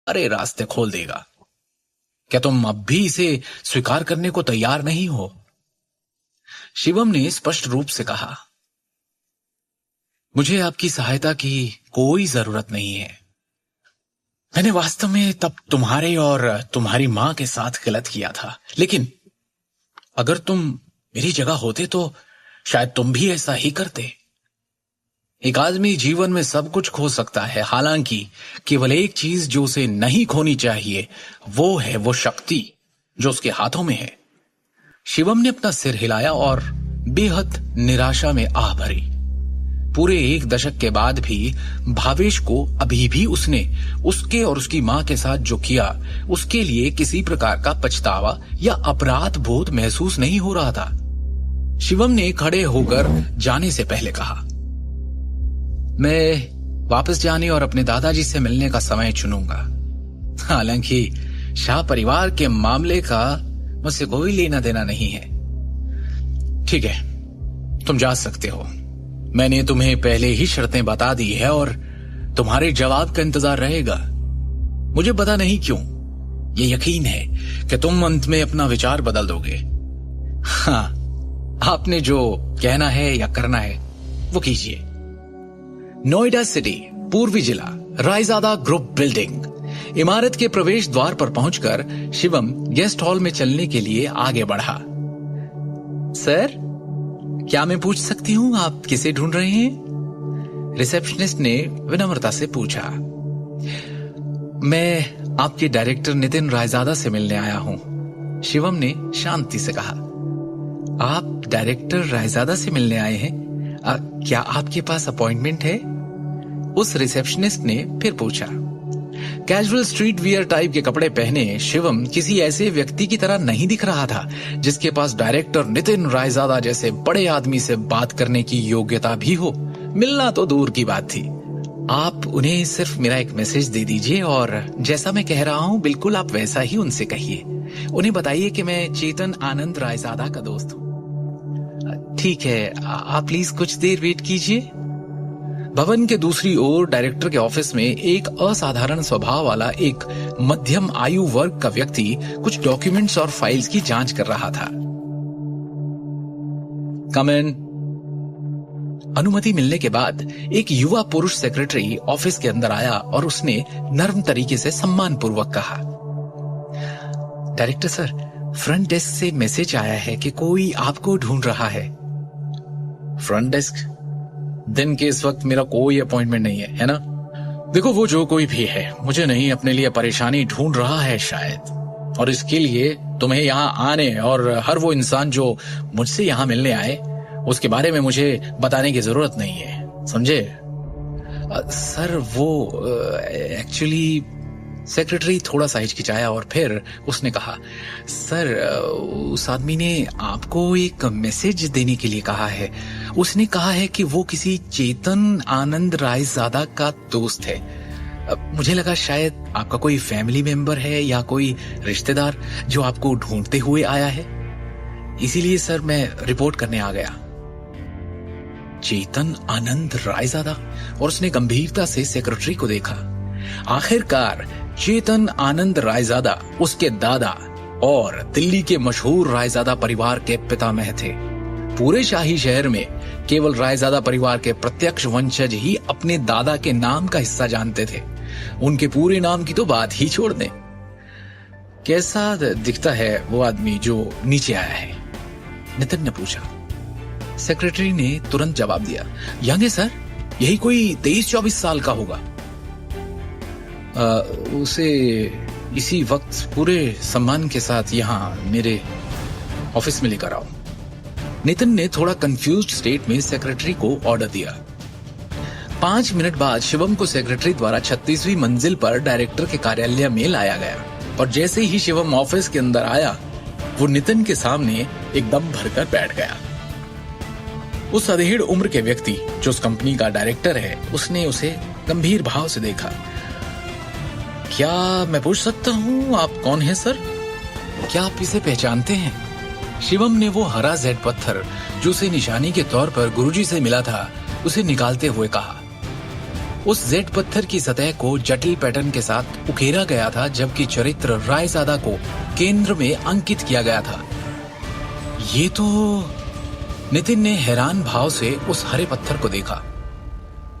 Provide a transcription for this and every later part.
सारे रास्ते खोल देगा। क्या तुम अब भी इसे स्वीकार करने को तैयार नहीं हो? शिवम ने स्पष्ट रूप से कहा, मुझे आपकी सहायता की कोई जरूरत नहीं है। मैंने वास्तव में तब तुम्हारे और तुम्हारी मां के साथ गलत किया था, लेकिन अगर तुम मेरी जगह होते तो शायद तुम भी ऐसा ही करते। एक आदमी जीवन में सब कुछ खो सकता है, हालांकि केवल एक चीज जो उसे नहीं खोनी चाहिए वो है वो शक्ति जो उसके हाथों में है। शिवम ने अपना सिर हिलाया और बेहद निराशा में आह भरी। पूरे 1 दशक के बाद भी भावेश को अभी भी उसने उसके और उसकी मां के साथ जो किया उसके लिए किसी प्रकार का पछतावा या अपराध बोध महसूस नहीं हो रहा था। शिवम ने खड़े होकर जाने से पहले कहा, मैं वापस जाने और अपने दादाजी से मिलने का समय चुनूंगा। हालांकि शाह परिवार के मामले का मुझसे कोई लेना देना नहीं है। ठीक है, तुम जा सकते हो। मैंने तुम्हें पहले ही शर्तें बता दी है और तुम्हारे जवाब का इंतजार रहेगा। मुझे पता नहीं क्यों ये यकीन है कि तुम अंत में अपना विचार बदल दोगे। हाँ, आपने जो कहना है या करना है वो कीजिए। नोएडा सिटी, पूर्वी जिला, रायजादा ग्रुप बिल्डिंग। इमारत के प्रवेश द्वार पर पहुंचकर शिवम गेस्ट हॉल में चलने के लिए आगे बढ़ा। सर, क्या मैं पूछ सकती हूं आप किसे ढूंढ रहे हैं? रिसेप्शनिस्ट ने विनम्रता से पूछा। मैं आपके डायरेक्टर नितिन रायजादा से मिलने आया हूं, शिवम ने शांति से कहा। आप डायरेक्टर रायजादा से मिलने आए हैं? क्या आपके पास अपॉइंटमेंट है? उस रिसेप्शनिस्ट ने फिर पूछा। कैजुअल स्ट्रीट वियर टाइप के कपड़े पहने शिवम किसी ऐसे व्यक्ति की तरह नहीं दिख रहा था जिसके पास डायरेक्टर नितिन रायजादा जैसे बड़े आदमी से बात करने की योग्यता भी हो। मिलना तो दूर की बात थी। आप उन्हें सिर्फ मेरा एक मैसेज दे दीजिए और जैसा मैं कह रहा हूं बिल्कुल आप वैसा ही उनसे कहिए। उन्हें बताइए कि मैं चेतन आनंद रायजादा का दोस्त हूं। ठीक है, आप प्लीज कुछ देर वेट कीजिए। भवन के दूसरी ओर डायरेक्टर के ऑफिस में एक असाधारण स्वभाव वाला एक मध्यम आयु वर्ग का व्यक्ति कुछ डॉक्यूमेंट्स और फाइल्स की जांच कर रहा था। कम इन। अनुमति मिलने के बाद एक युवा पुरुष सेक्रेटरी ऑफिस के अंदर आया और उसने नर्म तरीके से सम्मानपूर्वक कहा, डायरेक्टर सर, फ्रंट डेस्क से मैसेज आया है कि कोई आपको ढूंढ रहा है। Front desk? दिन के इस वक्त मेरा कोई अपॉइंटमेंट नहीं है ना? देखो, वो जो कोई भी है मुझे नहीं अपने लिए परेशानी ढूंढ रहा है शायद, और इसके लिए तुम्हें यहाँ आने और हर वो इंसान जो मुझसे यहाँ मिलने आए उसके बारे में मुझे बताने की जरूरत नहीं है, समझे? सर वो एक्चुअली, सेक्रेटरी थोड़ा सा हिचकिचाया और फिर उसने कहा, सर उस आदमी ने आपको एक मैसेज देने के लिए कहा है। उसने कहा है कि वो किसी चेतन आनंद रायजादा का दोस्त है। मुझे लगा शायद आपका कोई फैमिली मेंबर है या कोई रिश्तेदार जो आपको ढूंढते हुए आया है, इसीलिए सर मैं रिपोर्ट करने आ गया। चेतन आनंद रायजादा? और उसने गंभीरता से सेक्रेटरी को देखा। आखिरकार चेतन आनंद रायजादा उसके दादा और दिल्ली के मशहूर रायजादा परिवार के पितामह थे। पूरे शाही शहर में केवल रायजादा परिवार के प्रत्यक्ष वंशज ही अपने दादा के नाम का हिस्सा जानते थे। उनके पूरे नाम की तो बात ही छोड़ दें। कैसा दिखता है वो आदमी जो नीचे आया है? नितिन ने पूछा। सेक्रेटरी ने तुरंत जवाब दिया, यंग है सर, यही कोई 23-24 साल का होगा। उसे इसी वक्त पूरे सम्मान के साथ यहाँ मेरे ऑफिस में लेकर आओ। नितिन ने थोड़ा कंफ्यूज्ड स्टेट में सेक्रेटरी को ऑर्डर दिया। 5 मिनट बाद शिवम को सेक्रेटरी द्वारा 36वीं मंजिल पर डायरेक्टर के कार्यालय में लाया गया और जैसे ही शिवम ऑफिस के अंदर आया वो नितिन के सामने एकदम भरकर बैठ गया। उस अधेड़ उम्र के व्यक्ति जो उस कंपनी का डायरेक्टर है, उसने उसे गंभीर भाव से देखा। क्या मैं पूछ सकता हूं आप कौन हैं सर? क्या आप इसे पहचानते हैं? शिवम ने वो हरा जेड पत्थर जो उसे निशानी के तौर पर गुरुजी से मिला था उसे निकालते हुए कहा। उस जेड पत्थर की सतह को जटिल पैटर्न के साथ उकेरा गया था, जबकि चरित्र रायजादा को केंद्र में अंकित किया गया था। ये तो... नितिन ने हैरान भाव से उस हरे पत्थर को देखा।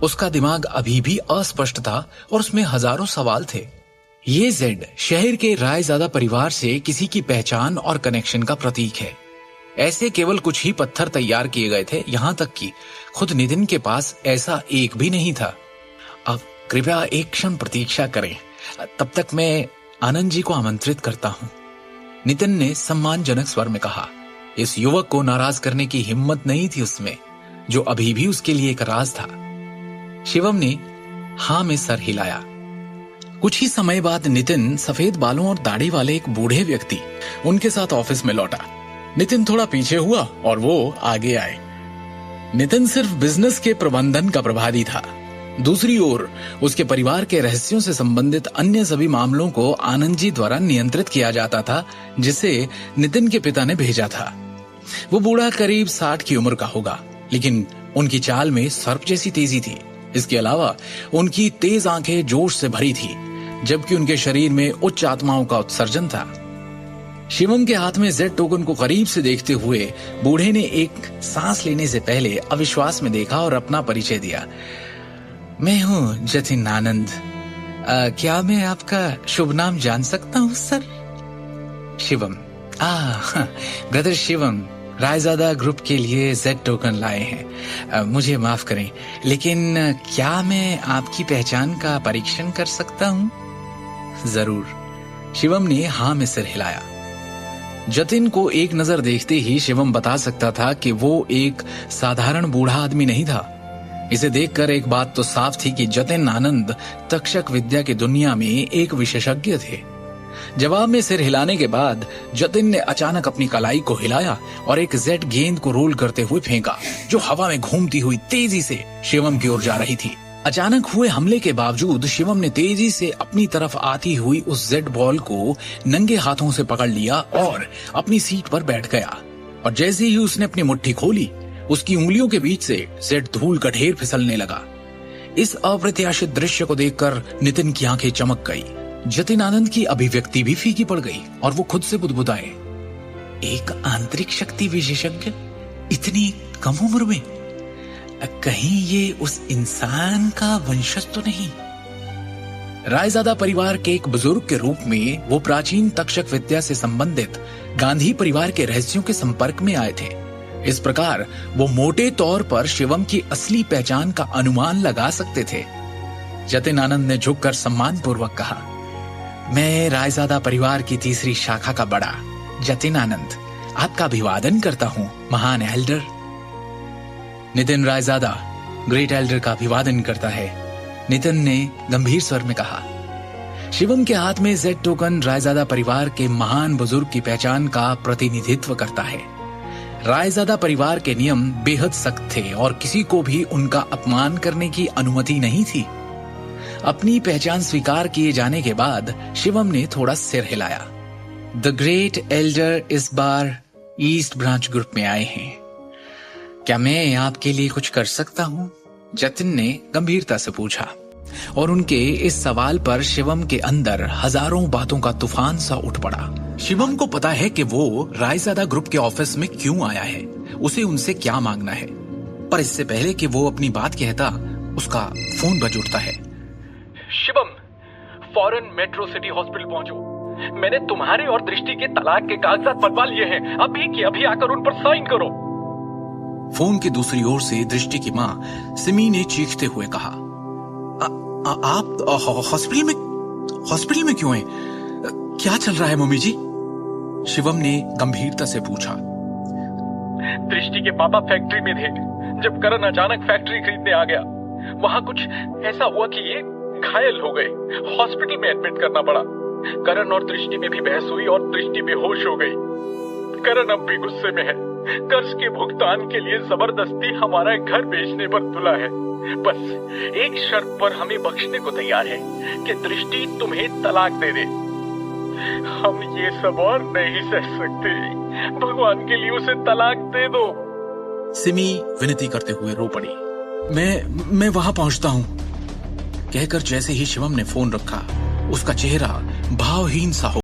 उसका दिमाग अभी भी अस्पष्ट था और उसमें हजारों सवाल थे। ये जेड शहर के रायजादा परिवार से किसी की पहचान और कनेक्शन का प्रतीक है। ऐसे केवल कुछ ही पत्थर तैयार किए गए थे, यहां तक कि खुद नितिन के पास ऐसा एक भी नहीं था। अब कृपया एक क्षण प्रतीक्षा करें, तब तक मैं आनंद जी को आमंत्रित करता हूं, नितिन ने सम्मानजनक स्वर में कहा। इस युवक को नाराज करने की हिम्मत नहीं थी उसमें, जो अभी भी उसके लिए एक राज था। शिवम ने हां में सर हिलाया। कुछ ही समय बाद नितिन सफेद बालों और दाढ़ी वाले एक बूढ़े व्यक्ति उनके साथ ऑफिस में लौटा। नितिन थोड़ा पीछे हुआ और वो आगे आए। नितिन सिर्फ बिजनेस के प्रबंधन का प्रभारी था। दूसरी ओर उसके परिवार के रहस्यों से संबंधित अन्य सभी मामलों को आनंद जी द्वारा नियंत्रित किया जाता था, जिसे नितिन के पिता ने भेजा था। वो बूढ़ा करीब 60 की उम्र का होगा, लेकिन उनकी चाल में सर्प जैसी तेजी थी। इसके अलावा उनकी तेज आंखें जोश से भरी थी, जबकि उनके शरीर में उच्च आत्माओं का उत्सर्जन था। शिवम के हाथ में जेड टोकन को करीब से देखते हुए बूढ़े ने एक सांस लेने से पहले अविश्वास में देखा और अपना परिचय दिया। मैं हूं जतिन आनंद। क्या मैं आपका शुभ नाम जान सकता हूं sir? Shivam. Brother Shivam Raizada group के लिए जेड टोकन लाए हैं। मुझे माफ करें, लेकिन क्या मैं आपकी पहचान का परीक्षण कर सकता हूं? जरूर। शिवम ने हां में सिर हिलाया। जतिन को एक नजर देखते ही शिवम बता सकता था कि वो एक साधारण बूढ़ा आदमी नहीं था। इसे देखकर एक बात तो साफ थी कि जतिन आनंद तक्षक विद्या की दुनिया में एक विशेषज्ञ थे। जवाब में सिर हिलाने के बाद जतिन ने अचानक अपनी कलाई को हिलाया और एक जेड गेंद को रोल करते हुए फेंका, जो हवा में घूमती हुई तेजी से शिवम की ओर जा रही थी। अचानक हुए हमले के बावजूद शिवम ने तेजी से अपनी तरफ आती हुई उस जेड बॉल को नंगे हाथों से पकड़ लिया और अपनी सीट पर बैठ गया। और जैसे ही उसने अपनी मुट्ठी खोली, उसकी उंगलियों के बीच से जेड धूल का ढेर फिसलने लगा। इस अप्रत्याशित दृश्य को देखकर नितिन की आंखें चमक गई। जतिन आनंद की अभिव्यक्ति भी फीकी पड़ गई और वो खुद से बुदबुदाए, एक आंतरिक शक्ति विशेषज्ञ इतनी कम उम्र में? कहीं ये उस इंसान का वंशज तो नहीं? रायजादा परिवार के एक बुजुर्ग के रूप में वो प्राचीन तक्षक विद्या से संबंधित गांधी परिवार के रहस्यों के संपर्क में आए थे। इस प्रकार वो मोटे तौर पर शिवम की असली पहचान का अनुमान लगा सकते थे। जतिन आनंद ने झुककर सम्मानपूर्वक कहा, मैं रायजादा परिवार की तीसरी शाखा का बड़ा जतिन आनंद आपका अभिवादन करता हूं, महान Elder. Nitin Raizada great Elder का अभिवादन करता है, नितिन ने गंभीर स्वर में कहा। शिवम के हाथ में जेड टोकन रायजादा परिवार के महान बुजुर्ग की पहचान का प्रतिनिधित्व करता है। रायजादा परिवार के नियम बेहद सख्त थे और किसी को भी उनका अपमान करने की अनुमति नहीं थी। अपनी पहचान स्वीकार किए जाने के बाद शिवम ने थोड़ा सिर हिलाया। द ग्रेट एल्डर इस बार ईस्ट ब्रांच ग्रुप में आए हैं। क्या मैं आपके लिए कुछ कर सकता हूं? जतिन ने गंभीरता से पूछा और उनके इस सवाल पर शिवम के अंदर हजारों बातों का तूफान सा उठ पड़ा। शिवम को पता है कि वो रायजादा ग्रुप के ऑफिस में क्यों आया है, उसे उनसे क्या मांगना है, पर इससे पहले कि वो अपनी बात कहता, उसका फोन बज उठता है। शिवम, फौरन मेट्रो सिटी हॉस्पिटल पहुंचो। मैंने तुम्हारे और दृष्टि के तलाक के कागजात बनवा लिए हैं। अभी के अभी आकर उन पर साइन करो। फोन की दूसरी ओर से दृष्टि की माँ सिमी ने चीखते हुए कहा, आप हॉस्पिटल में क्यों हैं? क्या चल रहा है मम्मी जी? शिवम ने गंभीरता से पूछा। दृष्टि के पापा फैक्ट्री में थे जब करण अचानक फैक्ट्री खरीदने आ गया। वहां कुछ ऐसा हुआ कि ये घायल हो गए। हॉस्पिटल में एडमिट करना पड़ा। करण और दृष्टि में भी बहस हुई और दृष्टि बेहोश हो गई। करण अब भी गुस्से में है। कर्ज के भुगतान के लिए जबरदस्ती हमारा घर बेचने पर तुला है। बस एक शर्त पर हमें बख्शने को तैयार है कि दृष्टि तुम्हें तलाक दे दे। हम ये सब और नहीं सह सकते। भगवान के लिए उसे तलाक दे दो। सिमी विनती करते हुए रो पड़ी। मैं वहां पहुंचता हूं। कहकर जैसे ही शिवम ने फोन रखा, उसका चेहरा भावहीन सा हो